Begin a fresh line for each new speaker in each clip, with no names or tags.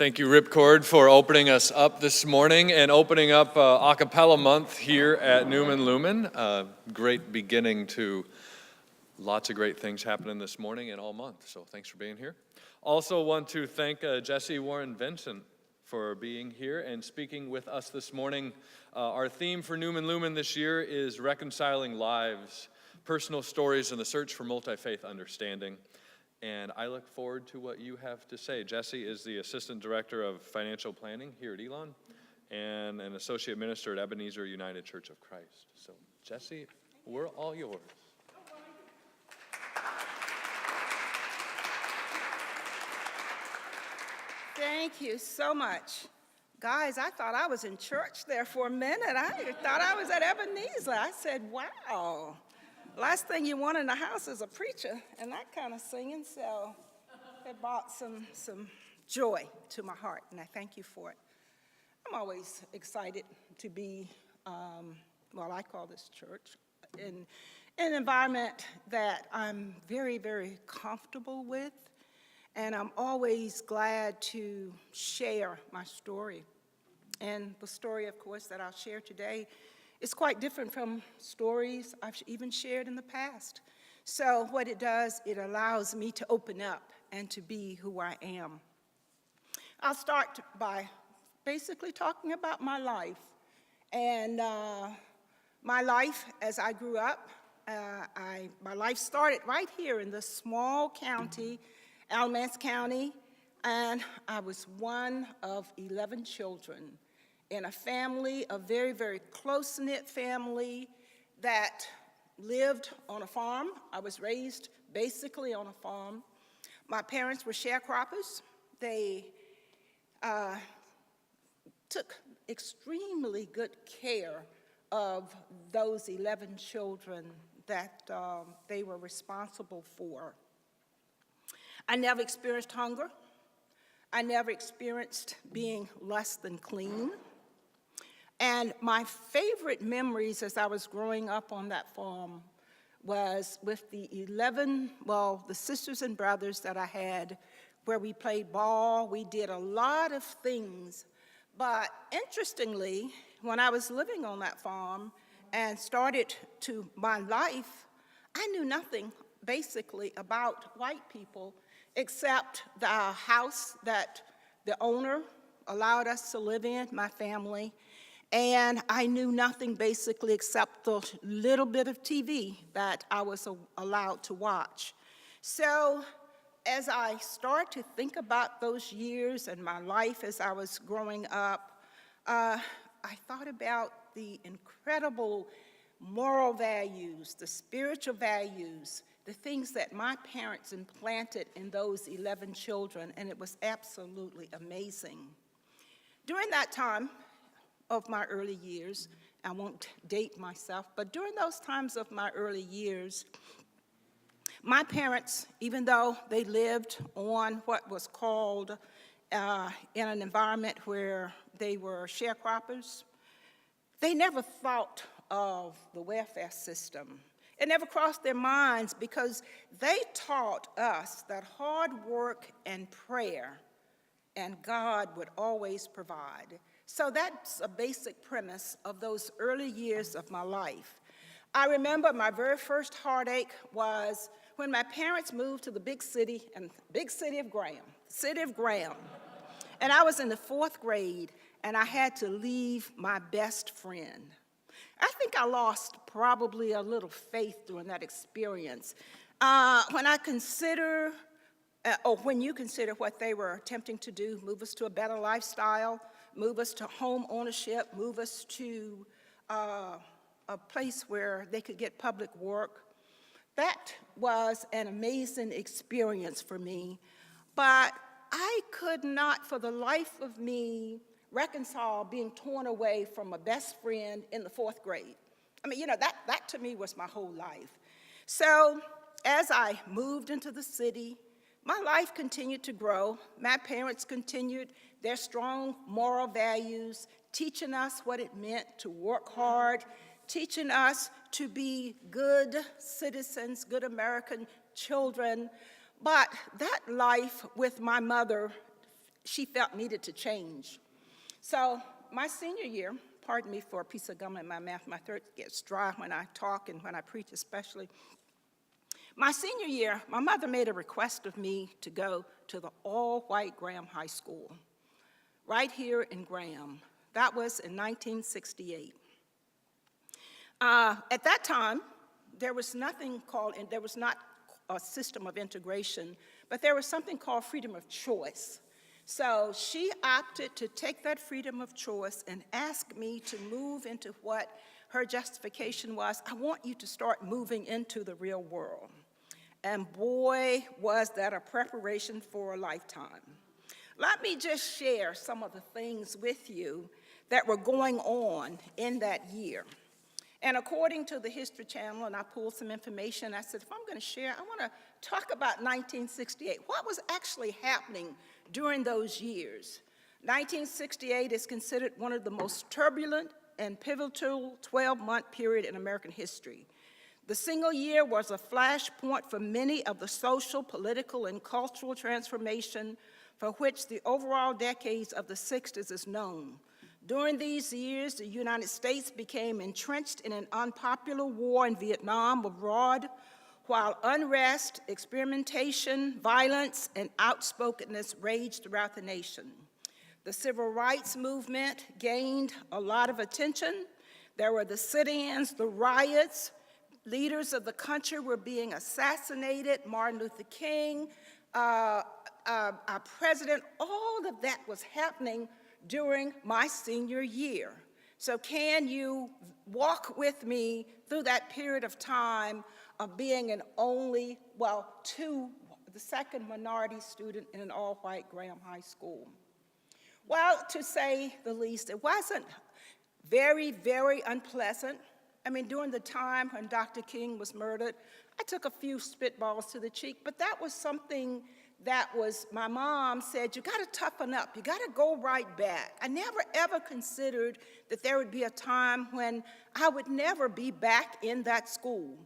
Thank you, Ripcord, for opening us up this morning and opening up a cappella month here at Numen Lumen. Great beginning to lots of great things happening this morning and all month, so thanks for being here. Also want to thank Jessie Warren-Vinson for being here and speaking with us this morning. Our theme for Numen Lumen this year is Reconciling Lives, Personal Stories in the Search for Multi-Faith Understanding. And I look forward to what you have to say. Jessie is the Assistant Director of Financial Planning here at Elon and an Associate Minister at Ebenezer United Church of Christ. So, Jessie, we're all yours.
Thank you so much. Guys, I thought I was in church there for a minute. I thought I was at Ebenezer. I said, wow. Last thing you want in the house is a preacher and that kind of singing, so it brought some joy to my heart, and I thank you for it. I'm always excited to be, I call this church, in an environment that I'm very, very comfortable with, and I'm always glad to share my story. And the story, of course, that I'll share today is quite different from stories I've even shared in the past. So what it does, it allows me to open up and to be who I am. I'll start by basically talking about my life. And my life as I grew up, my life started right here in this small county, Alamance County, and I was one of 11 children in a family, a very, very close-knit family that lived on a farm. I was raised basically on a farm. My parents were sharecroppers. They took extremely good care of those 11 children that they were responsible for. I never experienced hunger. I never experienced being less than clean. And my favorite memories as I was growing up on that farm was with the the sisters and brothers that I had, where we played ball. We did a lot of things. But interestingly, when I was living on that farm and started to my life, I knew nothing basically about white people except the house that the owner allowed us to live in, my family. And I knew nothing basically except the little bit of TV that I was allowed to watch. So as I start to think about those years and my life as I was growing up, I thought about the incredible moral values, the spiritual values, the things that my parents implanted in those 11 children, and it was absolutely amazing. During that time of my early years, I won't date myself, but during those times of my early years, my parents, even though they lived on what was called in an environment where they were sharecroppers, they never thought of the welfare system. It never crossed their minds because they taught us that hard work and prayer and God would always provide. So that's a basic premise of those early years of my life. I remember my very first heartache was when my parents moved to the big city of Graham. And I was in the 4th grade, and I had to leave my best friend. I think I lost probably a little faith during that experience. When you consider what they were attempting to do, move us to a better lifestyle, move us to home ownership, move us to a place where they could get public work. That was an amazing experience for me, but I could not for the life of me reconcile being torn away from a best friend in the 4th grade. I mean, that to me was my whole life. So as I moved into the city, my life continued to grow. My parents continued their strong moral values, teaching us what it meant to work hard, teaching us to be good citizens, good American children. But that life with my mother she felt needed to change. So my senior year, pardon me for a piece of gum in my mouth, my throat gets dry when I talk and when I preach especially. My senior year, my mother made a request of me to go to the all-white Graham High School, right here in Graham. That was in 1968. At that time, there was not a system of integration, but there was something called freedom of choice. So she opted to take that freedom of choice and ask me to move into what her justification was. I want you to start moving into the real world. And boy, was that a preparation for a lifetime. Let me just share some of the things with you that were going on in that year. And according to the History Channel, and I pulled some information, I said, if I'm going to share, I want to talk about 1968. What was actually happening during those years? 1968 is considered one of the most turbulent and pivotal 12-month period in American history. The single year was a flashpoint for many of the social, political, and cultural transformation for which the overall decades of the 60s is known. During these years, the United States became entrenched in an unpopular war in Vietnam abroad, while unrest, experimentation, violence, and outspokenness raged throughout the nation. The civil rights movement gained a lot of attention. There were the sit-ins, the riots, leaders of the country were being assassinated, Martin Luther King, our president, all of that was happening during my senior year. So can you walk with me through that period of time of being the second minority student in an all-white Graham High School? Well, to say the least, it wasn't very, very unpleasant. I mean, during the time when Dr. King was murdered, I took a few spitballs to the cheek, but that was something that was, my mom said, you gotta toughen up, you gotta go right back. I never ever considered that there would be a time when I would never be back in that school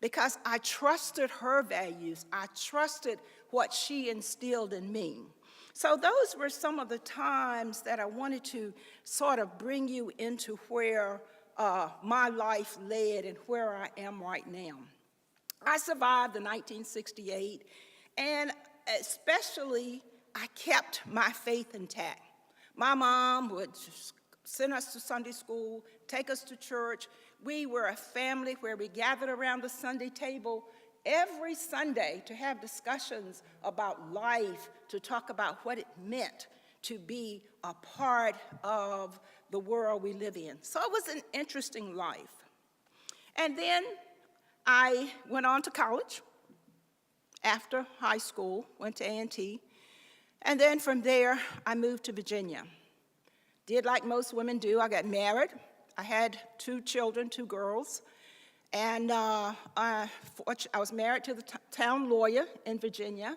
because I trusted her values, I trusted what she instilled in me. So those were some of the times that I wanted to sort of bring you into where my life led and where I am right now. I survived the 1968, and especially I kept my faith intact. My mom would send us to Sunday school, take us to church. We were a family where we gathered around the Sunday table every Sunday to have discussions about life, to talk about what it meant to be a part of the world we live in. So it was an interesting life. And then I went on to college after high school, went to A&T, and then from there I moved to Virginia. Did like most women do, I got married. I had 2 children, 2 girls, and I was married to the town lawyer in Virginia.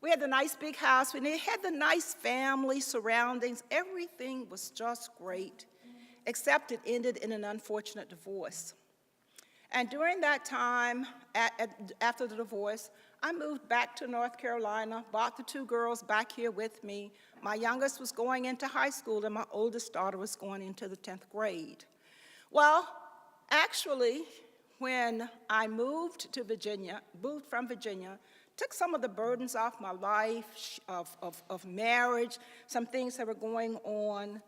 We had the nice big house, we had the nice family surroundings, everything was just great, except it ended in an unfortunate divorce. And during that time, after the divorce, I moved back to North Carolina, brought the 2 girls back here with me. My youngest was going into high school, and my oldest daughter was going into the 10th grade. Well, actually, when I moved from Virginia, took some of the burdens off my life, of marriage, some things that were going on.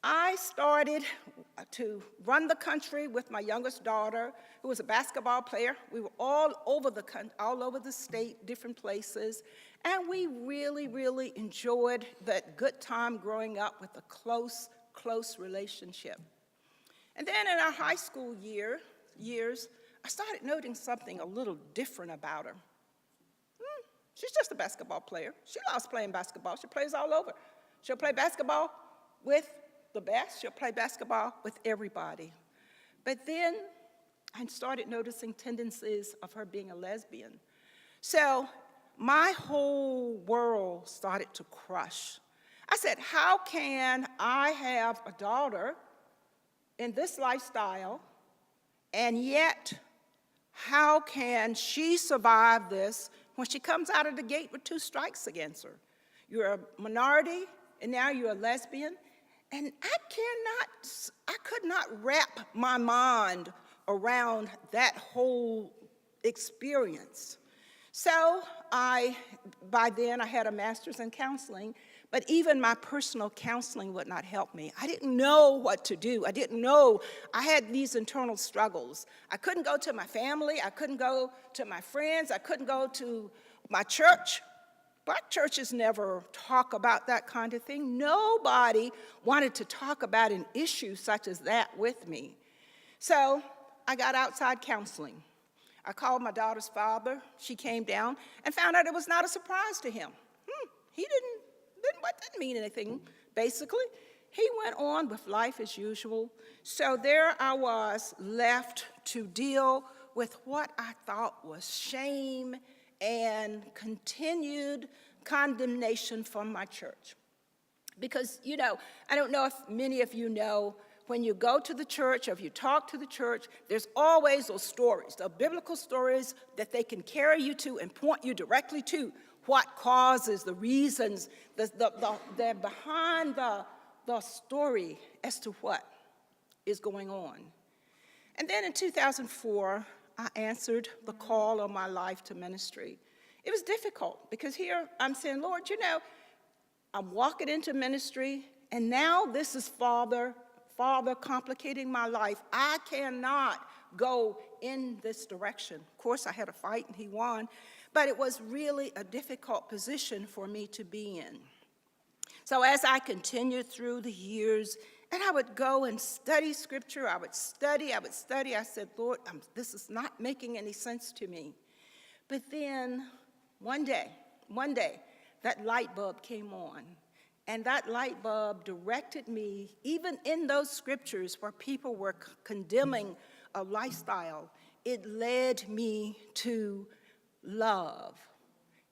I started to run the country with my youngest daughter, who was a basketball player. We were all over the state, different places, and we really, really enjoyed that good time growing up with a close, close relationship. And then in our high school years, I started noting something a little different about her. She's just a basketball player. She loves playing basketball. She plays all over. She'll play basketball with the best. She'll play basketball with everybody. But then I started noticing tendencies of her being a lesbian. So my whole world started to crush. I said, how can I have a daughter in this lifestyle, and yet how can she survive this when she comes out of the gate with 2 strikes against her? you're a minority, and now you're a lesbian. And I could not wrap my mind around that whole experience. So by then I had a master's in counseling, but even my personal counseling would not help me. I didn't know what to do. I didn't know. I had these internal struggles. I couldn't go to my family. I couldn't go to my friends. I couldn't go to my church. Black churches never talk about that kind of thing. Nobody wanted to talk about an issue such as that with me. So I got outside counseling. I called my daughter's father. She came down and found out it was not a surprise to him. He didn't mean anything, basically. He went on with life as usual. So there I was, left to deal with what I thought was shame and continued condemnation from my church. Because, I don't know if many of you know, when you go to the church or if you talk to the church, there's always those stories, the biblical stories that they can carry you to and point you directly to what causes, the reasons, they're behind the story as to what is going on. And then in 2004, I answered the call of my life to ministry. It was difficult because here I'm saying, Lord, I'm walking into ministry, and now this is Father complicating my life. I cannot go in this direction. Of course, I had a fight and he won, but it was really a difficult position for me to be in. So as I continued through the years, and I would go and study scripture, I would study, I said, Lord, this is not making any sense to me. But then one day, that light bulb came on. And that light bulb directed me, even in those scriptures where people were condemning a lifestyle, it led me to love.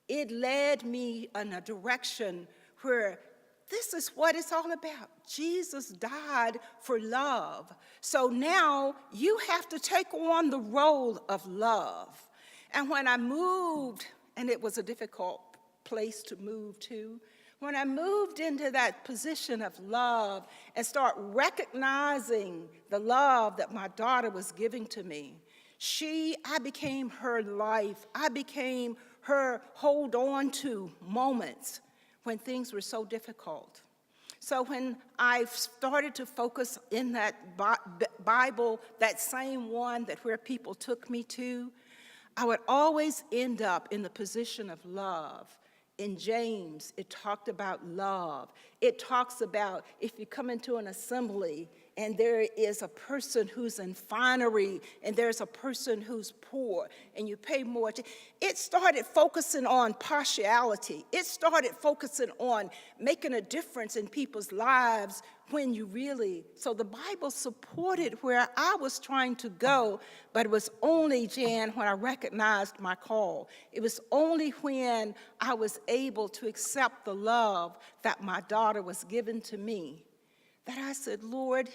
It led me in a direction where this is what it's all about. Jesus died for love. So now you have to take on the role of love. And when I moved, and it was a difficult place to move to, when I moved into that position of love and start recognizing the love that my daughter was giving to me, I became her life. I became her hold on to moments when things were so difficult. So when I started to focus in that Bible, that same one where people took me to, I would always end up in the position of love. In James, it talked about love. It talks about if you come into an assembly and there is a person who's in finery and there's a person who's poor and you pay more. It started focusing on partiality. It started focusing on making a difference in people's lives when so the Bible supported where I was trying to go, but it was only, Jan, when I recognized my call. It was only when I was able to accept the love that my daughter was given to me that I said, Lord,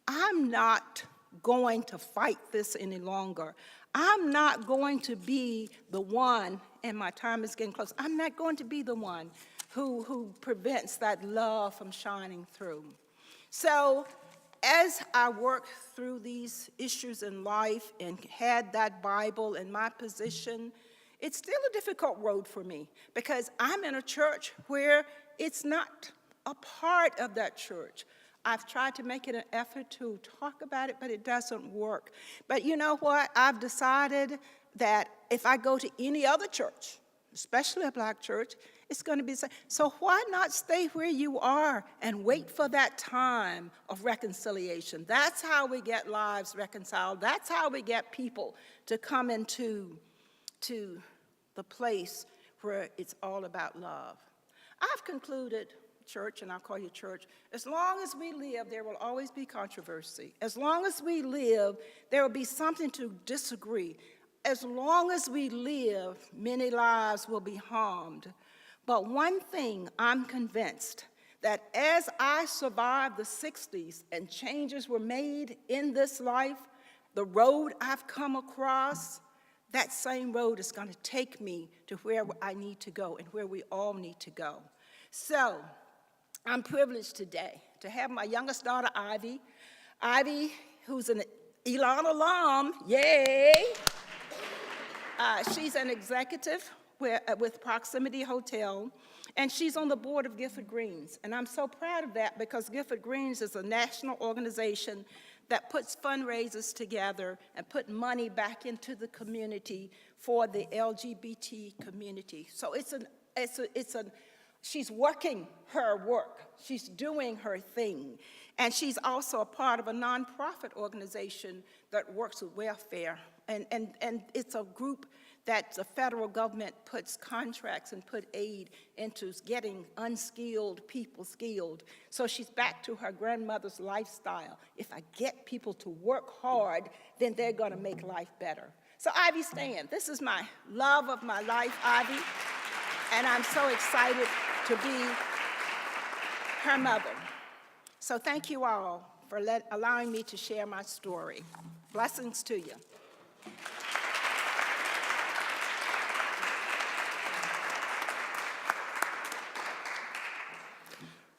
I'm not going to fight this any longer. I'm not going to be the one, and my time is getting close, I'm not going to be the one who prevents that love from shining through. So as I worked through these issues in life and had that Bible in my position, it's still a difficult road for me because I'm in a church where it's not a part of that church. I've tried to make it an effort to talk about it, but it doesn't work. But you know what? I've decided that if I go to any other church, especially a black church, it's going to be the same. So why not stay where you are and wait for that time of reconciliation? That's how we get lives reconciled. That's how we get people to come into the place where it's all about love. I've concluded, church, and I'll call you church, as long as we live, there will always be controversy. As long as we live, there will be something to disagree. As long as we live, many lives will be harmed. But one thing I'm convinced, that as I survived the 60s and changes were made in this life, the road I've come across, that same road is going to take me to where I need to go and where we all need to go. So I'm privileged today to have my youngest daughter, Ivy. Ivy, who's an Elon alum, yay! She's an executive with Proximity Hotel, and she's on the board of Gifford Greens. And I'm so proud of that because Gifford Greens is a national organization that puts fundraisers together and put money back into the community for the LGBT community. So she's working her work. She's doing her thing. And she's also a part of a nonprofit organization that works with welfare. And it's a group that the federal government puts contracts and put aid into getting unskilled people skilled. So she's back to her grandmother's lifestyle. If I get people to work hard, then they're going to make life better. So Ivy, stand. This is my love of my life, Ivy, and I'm so excited to be her mother. So thank you all for allowing me to share my story. Blessings to you.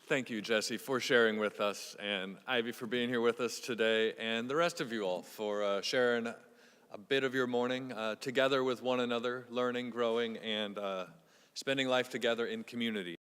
Thank you, Jessie, for sharing with us, and Ivy for being here with us today, and the rest of you all for sharing a bit of your morning together with one another, learning, growing, and spending life together in community.